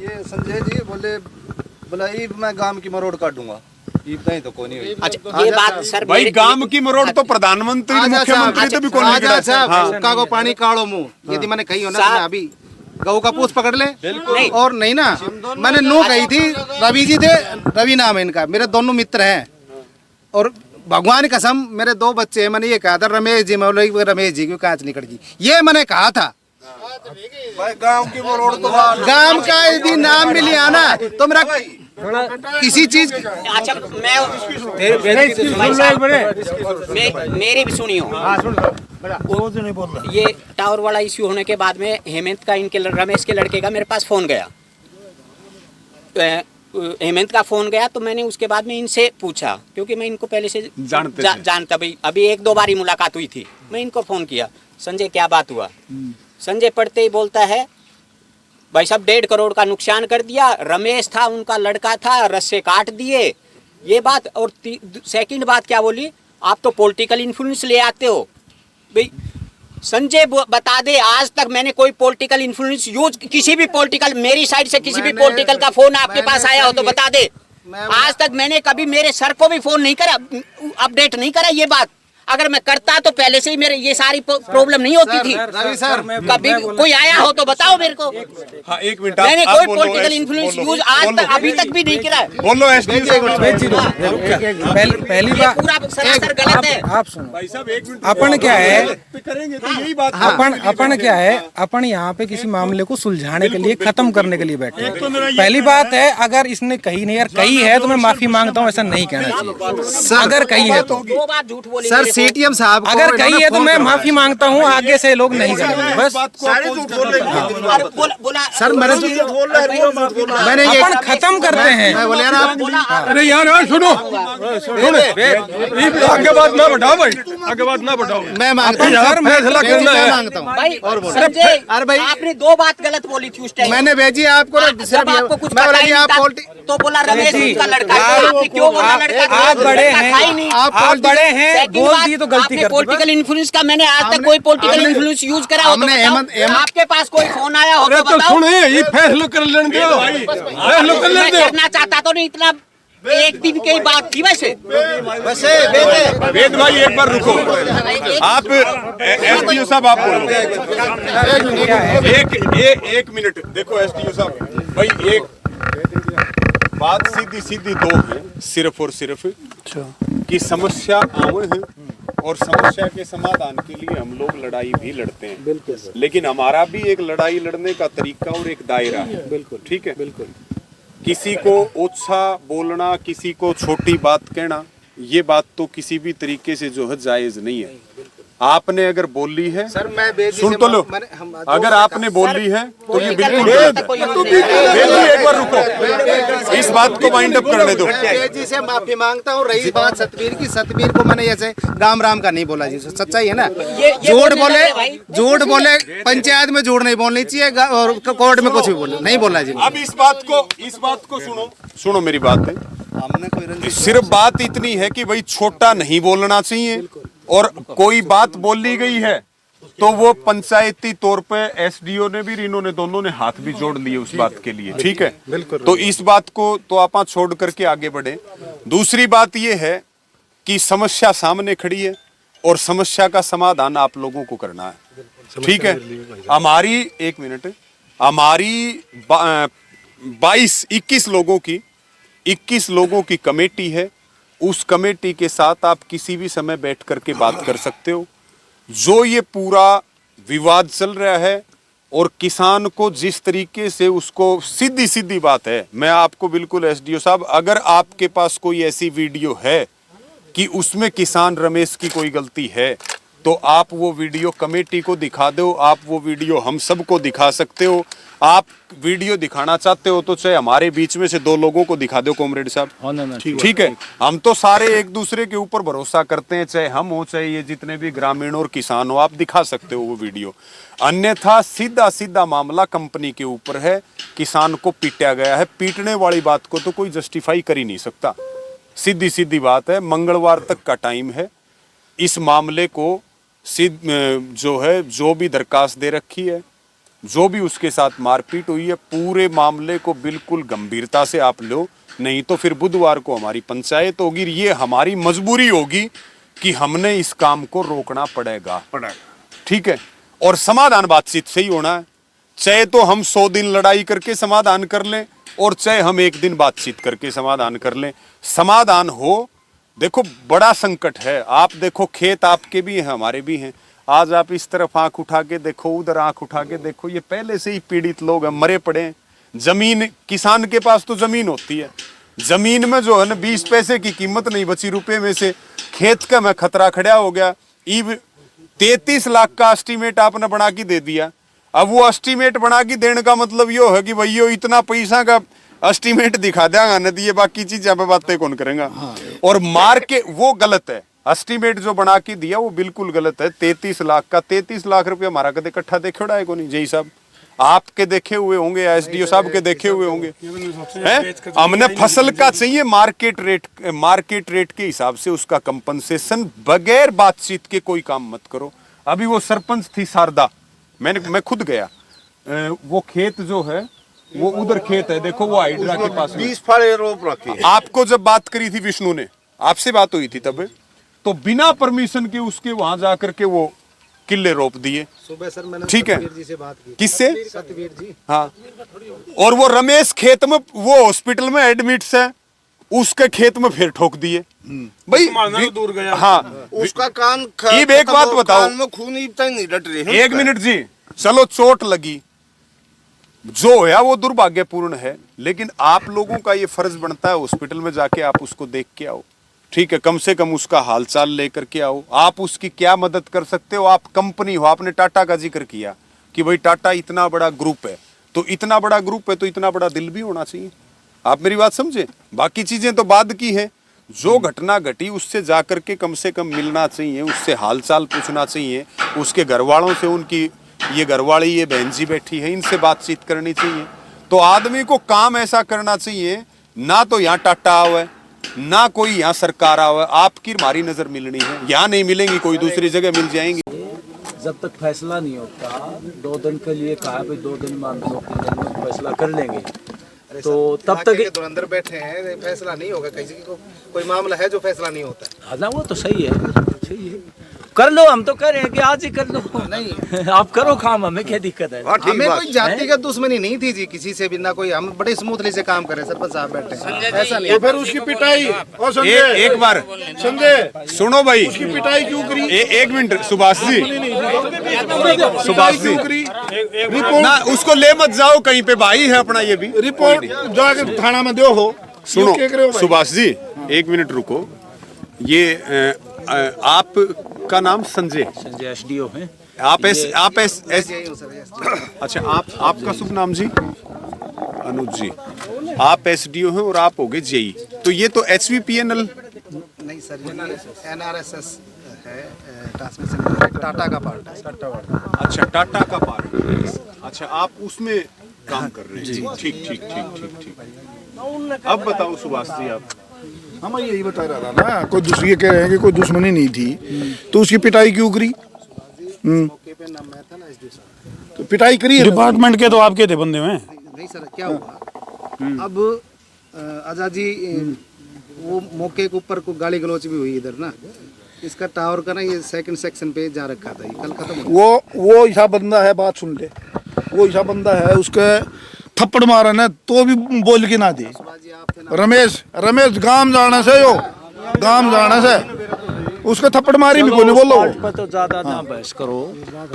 ये संजय जी बोले बोला ये मैं गांव की मरोड़ काटूंगा, ये कहीं तो कोई नहीं हुई। अच्छा ये बात सर भाई गांव की मरोड़ तो प्रधानमंत्री मुख्यमंत्री तो भी कोई नहीं साहब का को पानी काढ़ो मुंह यदि मैंने कही हो ना, मैं अभी गऊ का पूछ पकड़ ले और नहीं ना, मैंने नो कही थी। रवि जी थे, रवि नाम है इनका, मेरे दोनों मित्र हैं और भगवान कसम मेरे 2 बच्चे हैं। मैंने ये कहा था रमेश जी, मैं रमेश जी क्यों कांच निकल गई, ये मैंने कहा था। भाई गांव की मरोड़ तो गांव का यदि नाम भी लिया ना तो मेरा किसी चीज। अच्छा मेरी भी सुनियो, ये टावर वाला इश्यू होने के बाद में हेमंत का, इनके रमेश के लड़के का मेरे पास फोन गया, हेमंत का फोन गया तो मैंने उसके बाद में इनसे पूछा, क्योंकि मैं इनको पहले से जानता भाई, अभी 1-2 बार ही मुलाकात हुई थी। मैं इनको फोन किया, संजय क्या बात हुआ? संजय पढ़ते ही बोलता है भाई साहब 1.5 करोड़ का नुकसान कर दिया, रमेश था उनका लड़का था, रस्से काट दिए, ये बात। और सेकंड बात क्या बोली, आप तो पॉलिटिकल इन्फ्लुएंस ले आते हो। भाई संजय बता दे, आज तक मैंने कोई पॉलिटिकल इन्फ्लुएंस यूज, किसी भी पॉलिटिकल, मेरी साइड से किसी भी पॉलिटिकल का फोन आपके पास आया हो तो बता दे। आज तक मैंने कभी मेरे सर को भी फोन नहीं करा, अपडेट नहीं करा। ये बात अगर मैं करता तो पहले से ही मेरे ये सारी प्रॉब्लम नहीं होती थी। रवि सर कभी कोई आया हो तो बताओ मेरे को। हाँ 1 मिनट, मैंने कोई पॉलिटिकल इन्फ्लुएंस यूज आज तक अभी तक भी नहीं करा है। बोलो पहली बात पूरा सरासर गलत है। आप सुनो भाई साहब 1 मिनट, अपन क्या है, करेंगे तो यही बात। अपन क्या है, अपन यहाँ पे किसी मामले को सुलझाने के लिए, खत्म करने के लिए बैठे हैं। पहली बात है, अगर इसने कही नहीं, यार कही है तो मैं माफी मांगता हूँ, ऐसा नहीं कहना चाहिए। अगर कही है तो 2 बार झूठ बोली सर, सीटीएम साहब अगर कही है तो मैं माफी मांगता हूँ, आगे से लोग नहीं करेंगे बस। सर मैंने ये अपन खत्म करते हैं। मैं बोले यार आप, अरे यार सुनो, आगे बात ना बढ़ाओ भाई, आगे बात ना बढ़ाओ। मैं मांगता हूँ यार फैसला करना है। मांगता हूँ भाई और बोलो। संजय, अरे भाई आपने 2 बात गलत बोली थी उस टाइम। मैंने भेजी आपको, जब आपको कुछ मैं पता बोला ही कि नहीं आप था तो बोला रमेश उनका लड़का है। आपने क्यों बोला लड़का था? आप बड़े लड़का था ही हैं, नहीं। आप बड़े हैं, सेकंड बोल बात, दी तो गलती आपने कर दी। पॉलिटिकल इन्फ्लुएंस का मैंने आज तक कोई पॉलिटिकल इन्फ्लुएंस यूज करा हो तो बताओ। आपके पास कोई फोन आया हो तो बताओ। सुने ये फैसला कर लेने दो, फैसला कर मैं लेने दो। करना चाहता तो नहीं, इतना एक दिन की बात थी वैसे। वेद भाई एक बार रुको, आप एसडीओ साहब आप बोलो। एक मिनट देखो एसडीओ साहब, भाई एक बात सीधी 2 है, सिर्फ और सिर्फ कि समस्या आम है और समस्या के समाधान के लिए हम लोग लड़ाई भी लड़ते हैं। बिल्कुल, लेकिन हमारा भी एक लड़ाई लड़ने का तरीका और एक दायरा है। बिल्कुल ठीक है, बिल्कुल। किसी को ओछा बोलना, किसी को छोटी बात कहना, ये बात तो किसी भी तरीके से जो है जायज नहीं है। आपने अगर बोली है सर, मैं सुन तो लो, अगर आपने बोली है तो ये बिल्कुल एक बार रुको, इस बात को वाइंड अप करने दो। जी से माफी मांगता हूँ। रही बात सतबीर की, सतबीर को मैंने ऐसे राम का नहीं बोला जी, सच्चाई है ना। झूठ बोले पंचायत में झूठ नहीं बोलनी चाहिए और कोर्ट में कुछ भी बोले नहीं बोलना जी। अब इस बात को सुनो मेरी बात है। हमने कोई सिर्फ बात इतनी है कि भाई छोटा नहीं बोलना चाहिए, और कोई बात बोली गई है तो वो पंचायती तौर पे एसडीओ ने भी, इन्होंने दोनों ने हाथ भी जोड़ लिए उस बात के लिए, ठीक है। तो इस बात को तो आप छोड़ करके आगे बढ़े। दूसरी बात ये है कि समस्या सामने खड़ी है और समस्या का समाधान आप लोगों को करना है, ठीक है। हमारी 1 मिनट, हमारी 21 लोगों की कमेटी है। उस कमेटी के साथ आप किसी भी समय बैठ करके बात कर सकते हो। जो ये पूरा विवाद चल रहा है और किसान को जिस तरीके से उसको, सीधी बात है, मैं आपको बिल्कुल एसडीओ साहब, अगर आपके पास कोई ऐसी वीडियो है कि उसमें किसान रमेश की कोई गलती है तो आप वो वीडियो कमेटी को दिखा दो, आप वो वीडियो हम सबको दिखा सकते हो। आप वीडियो दिखाना चाहते हो तो चाहे हमारे बीच में से 2 लोगों को दिखा दो कॉमरेड साहब, ठीक है। हम तो सारे एक दूसरे के ऊपर भरोसा करते हैं, चाहे हम हो चाहे ये जितने भी ग्रामीण और किसान हो, आप दिखा सकते हो वो वीडियो। अन्यथा सीधा मामला कंपनी के ऊपर है, किसान को पीटा गया है। पीटने वाली बात को तो कोई जस्टिफाई कर ही नहीं सकता, सीधी बात है। मंगलवार तक का टाइम है। इस मामले को जो भी दरखास्त दे रखी है जो भी उसके साथ मारपीट हुई है, पूरे मामले को बिल्कुल गंभीरता से आप लो, नहीं तो फिर बुधवार को हमारी पंचायत होगी। ये हमारी मजबूरी होगी कि हमने इस काम को रोकना पड़ेगा। ठीक है, और समाधान बातचीत से ही होना है। चाहे तो हम 100 दिन लड़ाई करके समाधान कर लें और चाहे हम 1 दिन बातचीत करके समाधान कर लें, समाधान हो। देखो बड़ा संकट है, आप देखो खेत आपके भी हैं, हमारे भी हैं। आज आप इस तरफ आंख उठा के देखो, उधर आंख उठा के देखो, ये पहले से ही पीड़ित लोग हैं, मरे पड़े हैं। जमीन, किसान के पास तो जमीन होती है, जमीन में जो है ना 20 पैसे की कीमत नहीं बची रुपए में से। खेत का मैं खतरा खड़ा हो गया। 33 लाख का एस्टीमेट आपने बना के दे दिया। अब वो एस्टीमेट बना के देने का मतलब ये है कि भैया इतना पैसा का एस्टीमेट दिखा देगा न दिए, बाकी चीजें पे बातें कौन करेगा। और मार के वो गलत है, एस्टीमेट जो बना के दिया वो बिल्कुल गलत है। 33 लाख का, 33 लाख रुपया हमारा कदे इकट्ठा देखे उड़ा है को नहीं। जय साहब आपके देखे हुए होंगे, एसडीओ साहब के देखे हुए होंगे। हैं, हमने फसल का चाहिए मार्केट रेट के हिसाब से उसका कंपनसेशन, बगैर बातचीत के कोई काम मत करो। अभी वो सरपंच थी शारदा, मैं खुद गया, वो खेत जो है वो उधर खेत है, देखो वो हाइड्रा के पास 20 फाड़े रोप रखे। आपको जब बात करी थी विष्णु ने, आपसे बात हुई थी तब, तो बिना परमिशन के उसके वहां जाकर के वो किले रोप दिए। सुबह सर मैंने ठीक है, सतवीर जी से बात की। किससे? सतवीर जी। हाँ, और वो रमेश खेत में, वो हॉस्पिटल में एडमिट है, उसके खेत में फिर ठोक दिए भाई। दूर गया। हाँ, उसका कान ये एक बात बताओ, कान में खून इतना नहीं डट रही। 1 मिनट जी, चलो चोट लगी, जो है वो दुर्भाग्यपूर्ण है, लेकिन आप लोगों का ये फर्ज बनता है हॉस्पिटल में जाके आप उसको देख के आओ। ठीक है, कम से कम उसका हालचाल लेकर के आओ। आप उसकी क्या मदद कर सकते हो? आप कंपनी हो, आपने टाटा का जिक्र किया कि भाई टाटा इतना बड़ा ग्रुप है, तो इतना बड़ा ग्रुप है तो इतना बड़ा दिल भी होना चाहिए। आप मेरी बात समझे? बाकी चीजें तो बाद की है, जो घटना घटी उससे जाकर के कम से कम मिलना चाहिए, उससे हालचाल पूछना चाहिए, उसके घर वालों से, उनकी ये घरवाली, ये बहन जी बैठी है, इनसे बातचीत करनी चाहिए। तो आदमी को काम ऐसा करना चाहिए, ना तो यहाँ टाटा आवे, ना कोई यहाँ सरकार आवे, आपकी हमारी नजर मिलनी है। यहाँ नहीं मिलेंगी, कोई दूसरी जगह मिल जाएंगी। जब तक फैसला नहीं होता, 2 दिन के लिए कहा भाई 2 दिन में 2 दिन में फैसला कर लेंगे, तो तब तक तो अंदर बैठे हैं, फैसला नहीं होगा। किसी को कोई मामला है जो फैसला नहीं होता है। हाँ ना, वो तो सही है, सही है, कर लो। हम तो कह रहे हैं कि आज ही कर लो। नहीं आप करो काम, हमें क्या दिक्कत है? हमें कोई जातिगत दुश्मनी नहीं थी जी किसी से भी, ना कोई, हम बड़े स्मूथली से काम करे। सरपंच साहब बैठे हैं, ऐसा नहीं। तो फिर उसकी पिटाई, और संजय एक बार संजय सुनो भाई, उसकी पिटाई क्यों करी? 1 मिनट सुभाष जी, सुभाष जी रिपोर्ट ना उसको ले मत जाओ कहीं पे, भाई है अपना ये भी। रिपोर्ट जाकर थाना में दो हो। सुनो क्यों कह रहे हो भाई? सुभाष जी 1 मिनट रुको। ये आपका नाम संजय एसडीओ है। आप अच्छा, आपका शुभ नाम जी? अनुज जी। आप एसडीओ हैं और आप होगे जेई। तो ये तो HVPNL नहीं सर, ये NRSS है, ट्रांसमिशन टाटा का पार्ट है। अच्छा, टाटा का पार्ट है। अच्छा, आप उसमें काम कर रहे हैं। ठीक ठीक ठीक ठीक ठीक। अब बताओ सुभाष जी, आप हम यही बता रहा था ना, कोई दूसरी ये कह रहे हैं कि कोई दुश्मनी नहीं थी, तो उसकी पिटाई क्यों करी? मौके पे नाम मैं था ना SD साहब, तो पिटाई करी है। डिपार्टमेंट के तो आपके थे बंदे में। नहीं सर, क्या हुआ अब आजादी, वो मौके के ऊपर को गाली गलौच भी हुई इधर ना। इसका टावर का ना ये 2nd सेक्शन पे जा रखा था, ये कल खत्म हो गया। वो ऐसा बंदा है, बात सुन ले, वो ऐसा बंदा है, उसके थप्पड़ मारा ना तो भी बोल के ना दे। रमेश गांव जाने से, यो गांव जाने से उसके थप्पड़ मारी भी कोई नहीं बोलो। पर तो ज्यादा ना बहस करो।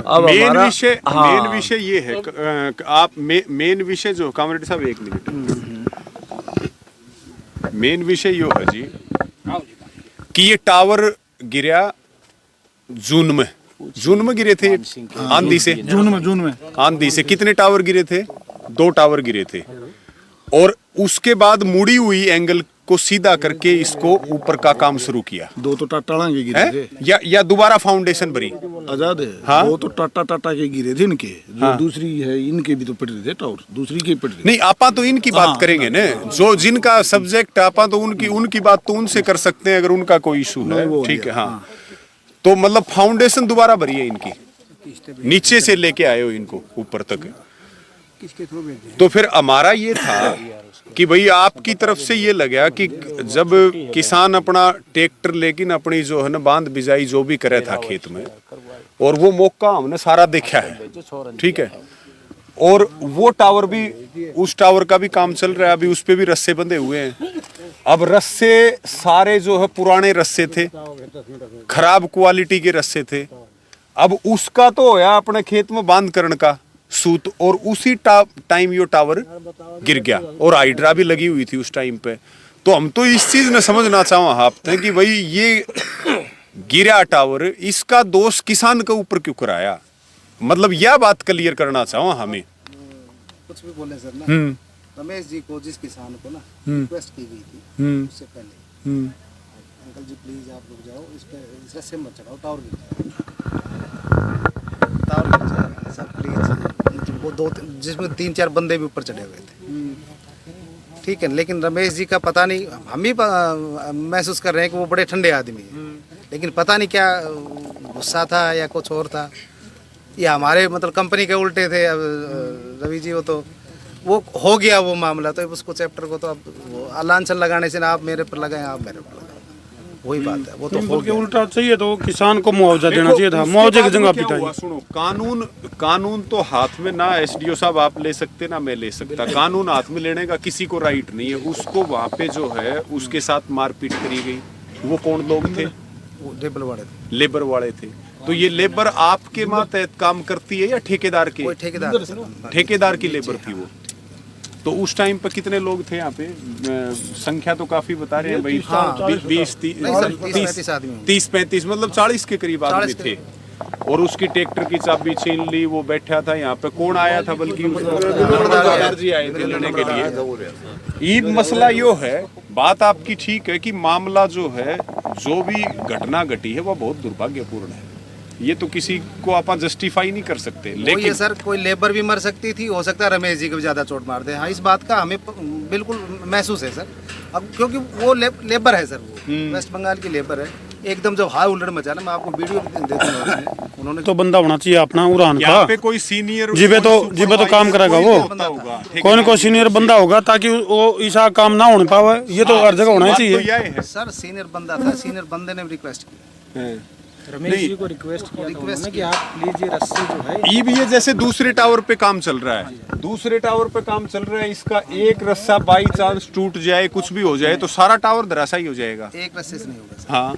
अब मेन हमारा विषय ये है, आप मेन विषय जो कामरेड साहब 1 मिनट, मेन विषय यो है जी कि ये टावर गिरा जून में गिरे थे, आंधी से। जून में आंधी से कितने टावर गिरे थे? 2 टावर गिरे थे। और उसके बाद मुड़ी हुई एंगल को सीधा करके इसको ऊपर का काम शुरू किया। 2 तो टाटा के गिरे थे, या दोबारा फाउंडेशन भरी? आजाद है। हाँ? 2 तो टाटा के गिरे थे इनके, जो हाँ? दूसरी है इनके भी तो पिट रहे थे टावर, दूसरी के पिट रहे। नहीं, आपा तो इनकी बात करेंगे ना, जो जिनका सब्जेक्ट आपा तो उनकी बात तो उनसे कर सकते हैं अगर उनका कोई इशू है। ठीक है, हाँ। तो मतलब फाउंडेशन दोबारा भरी है इनकी? नीचे से लेके आए हो इनको ऊपर तक। तो फिर हमारा ये था कि भाई आपकी तरफ से ये लगा कि जब किसान अपना ट्रैक्टर लेकिन अपनी जो है ना बांध बिजाई जो भी करे था खेत में, और वो मौका हमने सारा देखा है, ठीक है। और वो टावर भी, उस टावर का भी काम चल रहा है, अभी उस पे भी रस्से बंधे हुए हैं। अब रस्से सारे जो है पुराने रस्से थे, खराब क्वालिटी के रस्से थे। अब उसका तो होया अपने खेत में बांध करण का सूत, और उसी टाइम ये टावर गिर गया, और हाइड्रा भी लगी हुई थी उस टाइम पे। तो हम तो इस चीज में समझना चाहो आप कि भाई ये गिरा टावर, इसका दोष किसान के ऊपर क्यों कराया, मतलब यह बात क्लियर करना चाहो हमें। कुछ भी बोले सर ना, रमेश जी को, जिस किसान को ना रिक्वेस्ट की गई थी उससे पहले, अंकल जी प्लीज आप लोग जाओ, इस पे इस रस्से मत चढ़ाओ, टावर गिर जाएगा सर प्लीज। वो दो जिसमें 3-4 बंदे भी ऊपर चढ़े हुए थे, ठीक है। लेकिन रमेश जी का पता नहीं, हम भी महसूस कर रहे हैं कि वो बड़े ठंडे आदमी हैं, लेकिन पता नहीं क्या गुस्सा था या कुछ और था, ये हमारे मतलब कंपनी के उल्टे थे। अब रवि जी वो हो गया वो मामला, तो उसको चैप्टर को तो अब लांछन लगाने से ना आप मेरे पर लगाए, आप मेरे पर लगाए, वही बात है। वो तो हो बल्कि उल्टा चाहिए तो किसान को मुआवजा देना चाहिए था, मुआवजे की जगह पिटाई। सुनो, कानून तो हाथ में ना एसडीओ साहब आप ले सकते ना मैं ले सकता, कानून हाथ में लेने का किसी को राइट नहीं है। उसको वहाँ पे जो है उसके साथ मारपीट करी गई। वो कौन लोग थे? वो लेबर वाले थे। तो ये लेबर आपके तहत काम करती है या ठेकेदार के? ठेकेदार की लेबर थी वो। तो उस टाइम पर कितने लोग थे यहाँ पे? संख्या तो काफी बता रहे हैं भाई, 30-35 मतलब 40 के करीब आदमी थे। और उसकी ट्रैक्टर की चाबी छीन ली, वो बैठा था यहाँ पे। कौन आया था? बल्कि जी आए थे लेने के लिए। ईद मसला यो है, बात आपकी ठीक है कि मामला जो है, जो भी घटना घटी है वो बहुत दुर्भाग्यपूर्ण है। ये तो किसी को आप जस्टिफाई नहीं कर सकते। लेकिन ये सर कोई लेबर भी मर सकती थी, हो सकता है रमेश जी को भी ज्यादा चोट मार दे। हाँ, इस बात का हमें बिल्कुल महसूस है सर। अब क्योंकि वो लेबर है सर, वो वेस्ट बंगाल की लेबर है। एकदम जब हाई हुल्लड़ मचा ना, मैं आपको वीडियो देता हूं, उन्होंने तो बंदा होना चाहिए अपना उड़ान का। पे कोई सीनियर जिबे तो काम करेगा वो, कौन को सीनियर बंदा होगा ताकि वो ऐसा काम ना होने पावे। ये तो हर जगह होना चाहिए। सर सीनियर बंदा था, सीनियर बंदे ने रिक्वेस्ट किया, रमेश जी को रिक्वेस्ट किया था उन्होंने कि आप प्लीज ये रस्से जो है, ये जैसे दूसरे टावर पे काम चल रहा है, दूसरे टावर पे काम चल रहा है, इसका एक रस्सा बाई चांस टूट जाए, कुछ भी हो जाए तो सारा टावर धराशायी हो जाएगा। एक रस्से से नहीं होगा सर। हाँ,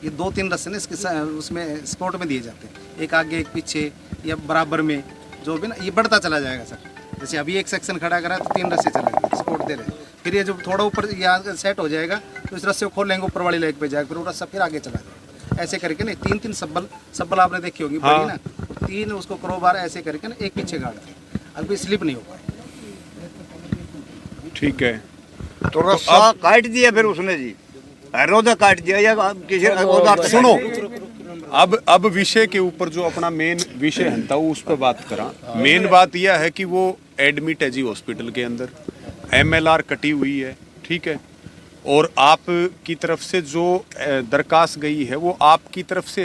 ये 2-3 रस्से ना इसके उसमें स्पॉट में दिए जाते हैं, एक आगे एक पीछे या बराबर में, जो भी ना ये बढ़ता चला जाएगा सर। जैसे अभी एक सेक्शन खड़ा करा तो 3 रस्से चलेंगे, स्पॉट दे रहे। फिर ये जब थोड़ा ऊपर यहाँ सेट हो जाएगा तो इस रस्से को खोलेंगे, ऊपर वाली लेग पे जाएगा, फिर वो रस्सा फिर आगे चला जाएगा। ऐसे करके ना 3-3 सब्बल आपने देखी होगी बड़ी ना, 3 उसको क्रोबार ऐसे करके ना एक पीछे गाड़ दी, अभी स्लिप नहीं होगा। ठीक है। तो रस्सा काट दिया फिर उसने जी, रोजा काट दिया या किसी औजार। सुनो, अब विषय के ऊपर जो अपना मेन विषय है उस पर बात करा। मेन बात यह है कि वो एडमिट है जी हॉस्पिटल के अंदर, MLR कटी हुई है, ठीक है। और आप की तरफ से जो दरखास्त गई है वो आपकी तरफ से